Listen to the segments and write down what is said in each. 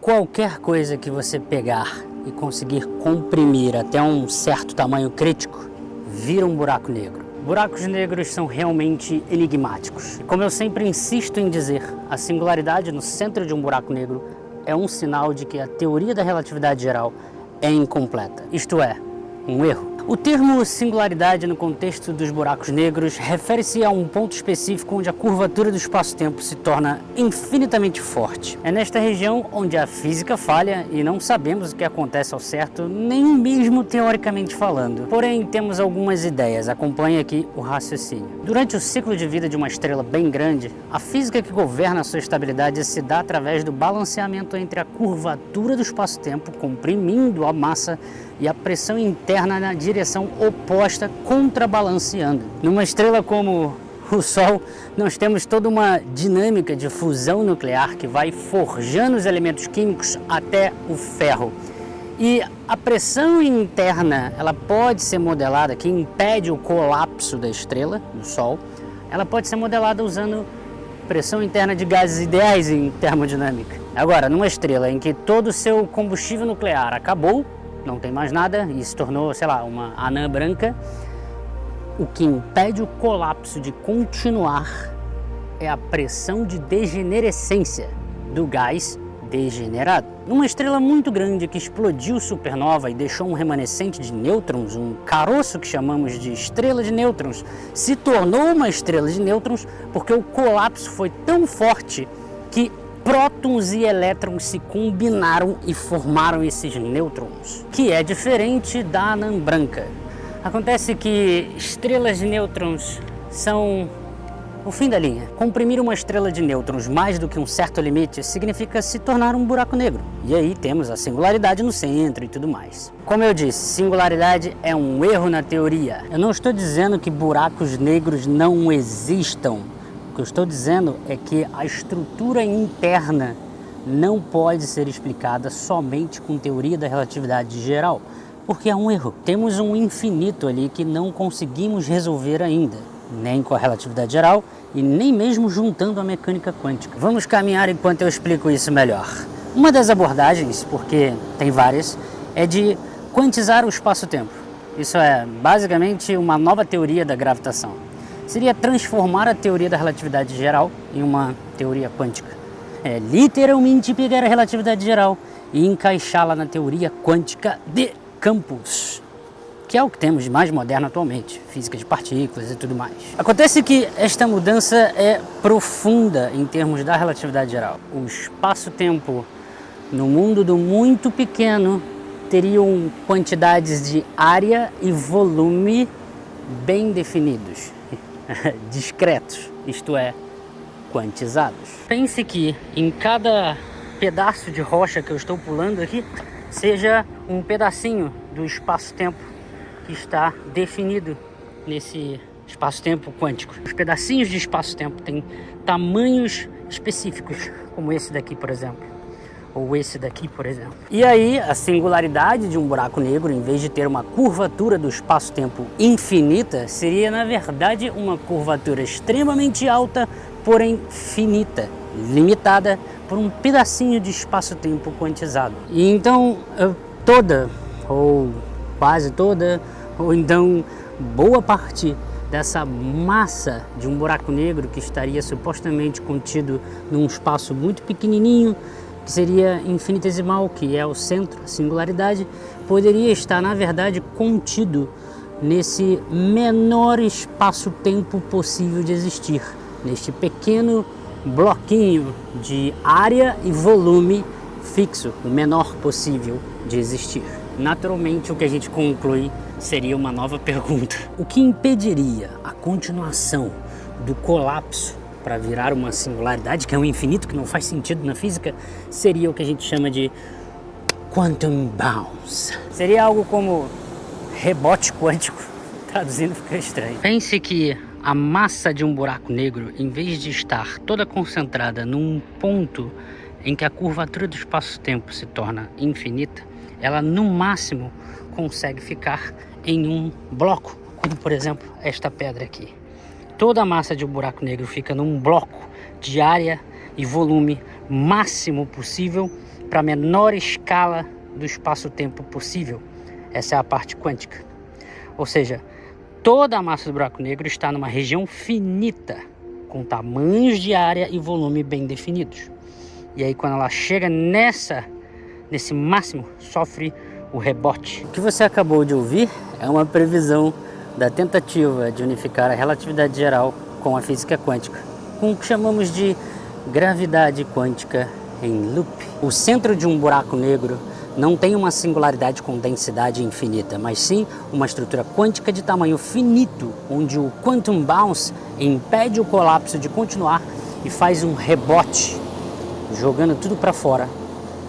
qualquer coisa que você pegar e conseguir comprimir até um certo tamanho crítico, vira um buraco negro. Buracos negros são realmente enigmáticos. E como eu sempre insisto em dizer, a singularidade no centro de um buraco negro é um sinal de que a teoria da relatividade geral é incompleta, isto é, um erro. O termo singularidade no contexto dos buracos negros refere-se a um ponto específico onde a curvatura do espaço-tempo se torna infinitamente forte. É nesta região onde a física falha e não sabemos o que acontece ao certo, nem mesmo teoricamente falando. Porém, temos algumas ideias, acompanhe aqui o raciocínio. Durante o ciclo de vida de uma estrela bem grande, a física que governa a sua estabilidade se dá através do balanceamento entre a curvatura do espaço-tempo, comprimindo a massa, e a pressão interna na direção oposta, contrabalanceando. Numa estrela como o Sol, nós temos toda uma dinâmica de fusão nuclear que vai forjando os elementos químicos até o ferro. E a pressão interna, ela pode ser modelada, que impede o colapso da estrela, do Sol, ela pode ser modelada usando pressão interna de gases ideais em termodinâmica. Agora, numa estrela em que todo o seu combustível nuclear acabou, não tem mais nada e se tornou, sei lá, uma anã branca, o que impede o colapso de continuar é a pressão de degenerescência do gás degenerado. Numa estrela muito grande que explodiu supernova e deixou um remanescente de nêutrons, um caroço que chamamos de estrela de nêutrons, se tornou uma estrela de nêutrons porque o colapso foi tão forte que prótons e elétrons se combinaram e formaram esses nêutrons, que é diferente da anã branca. Acontece que estrelas de nêutrons são o fim da linha. Comprimir uma estrela de nêutrons mais do que um certo limite significa se tornar um buraco negro. E aí temos a singularidade no centro e tudo mais. Como eu disse, singularidade é um erro na teoria. Eu não estou dizendo que buracos negros não existam. O que eu estou dizendo é que a estrutura interna não pode ser explicada somente com teoria da relatividade geral, porque é um erro. Temos um infinito ali que não conseguimos resolver ainda, nem com a relatividade geral e nem mesmo juntando a mecânica quântica. Vamos caminhar enquanto eu explico isso melhor. Uma das abordagens, porque tem várias, é de quantizar o espaço-tempo. Isso é basicamente uma nova teoria da gravitação. Seria transformar a teoria da relatividade geral em uma teoria quântica. É literalmente pegar a relatividade geral e encaixá-la na teoria quântica de campos, que é o que temos de mais moderno atualmente, física de partículas e tudo mais. Acontece que esta mudança é profunda em termos da relatividade geral. O espaço-tempo no mundo do muito pequeno teriam quantidades de área e volume bem definidos, discretos, isto é, quantizados. Pense que em cada pedaço de rocha que eu estou pulando aqui, seja um pedacinho do espaço-tempo que está definido nesse espaço-tempo quântico. Os pedacinhos de espaço-tempo têm tamanhos específicos, como esse daqui, por exemplo, ou esse daqui, por exemplo. E aí, a singularidade de um buraco negro, em vez de ter uma curvatura do espaço-tempo infinita, seria, na verdade, uma curvatura extremamente alta, porém finita, limitada por um pedacinho de espaço-tempo quantizado. E então, toda, ou quase toda, ou então boa parte dessa massa de um buraco negro que estaria supostamente contido num espaço muito pequenininho, que seria infinitesimal, que é o centro, a singularidade, poderia estar, na verdade, contido nesse menor espaço-tempo possível de existir, neste pequeno bloquinho de área e volume fixo, o menor possível de existir. Naturalmente, o que a gente conclui seria uma nova pergunta. O que impediria a continuação do colapso para virar uma singularidade, que é um infinito que não faz sentido na física, seria o que a gente chama de quantum bounce. Seria algo como rebote quântico, traduzindo fica estranho. Pense que a massa de um buraco negro, em vez de estar toda concentrada num ponto em que a curvatura do espaço-tempo se torna infinita, ela no máximo consegue ficar em um bloco, como por exemplo esta pedra aqui. Toda a massa de um buraco negro fica num bloco de área e volume máximo possível, para a menor escala do espaço-tempo possível. Essa é a parte quântica. Ou seja, toda a massa do buraco negro está numa região finita, com tamanhos de área e volume bem definidos. E aí quando ela chega nesse máximo, sofre o rebote. O que você acabou de ouvir é uma previsão da tentativa de unificar a relatividade geral com a física quântica, com o que chamamos de gravidade quântica em loop. O centro de um buraco negro não tem uma singularidade com densidade infinita, mas sim uma estrutura quântica de tamanho finito, onde o quantum bounce impede o colapso de continuar e faz um rebote, jogando tudo para fora,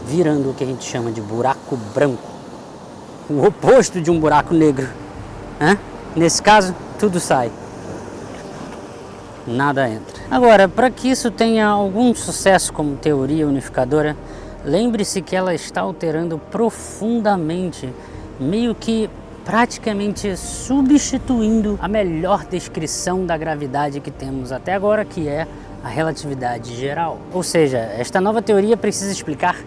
virando o que a gente chama de buraco branco, o oposto de um buraco negro. Nesse caso, tudo sai, nada entra. Agora, para que isso tenha algum sucesso como teoria unificadora, lembre-se que ela está alterando profundamente, meio que praticamente substituindo a melhor descrição da gravidade que temos até agora, que é a relatividade geral. Ou seja, esta nova teoria precisa explicar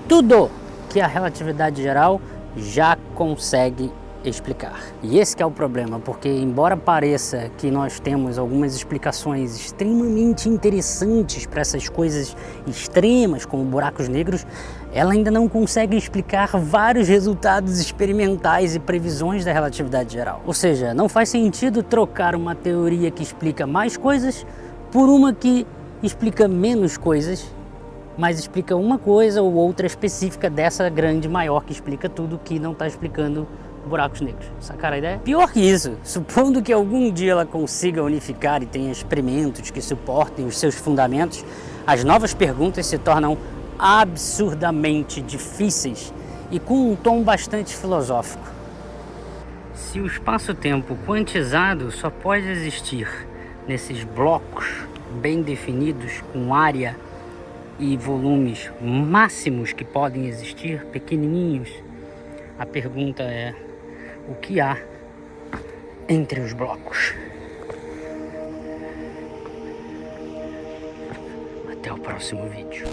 tudo que a relatividade geral já consegue explicar. E esse que é o problema, porque embora pareça que nós temos algumas explicações extremamente interessantes para essas coisas extremas, como buracos negros, ela ainda não consegue explicar vários resultados experimentais e previsões da relatividade geral. Ou seja, não faz sentido trocar uma teoria que explica mais coisas por uma que explica menos coisas, mas explica uma coisa ou outra específica dessa grande maior que explica tudo, que não está explicando buracos negros. Sacaram a ideia? Pior que isso, supondo que algum dia ela consiga unificar e tenha experimentos que suportem os seus fundamentos, as novas perguntas se tornam absurdamente difíceis e com um tom bastante filosófico. Se o espaço-tempo quantizado só pode existir nesses blocos bem definidos, com área e volumes máximos que podem existir, pequenininhos, a pergunta é: o que há entre os blocos? Até o próximo vídeo.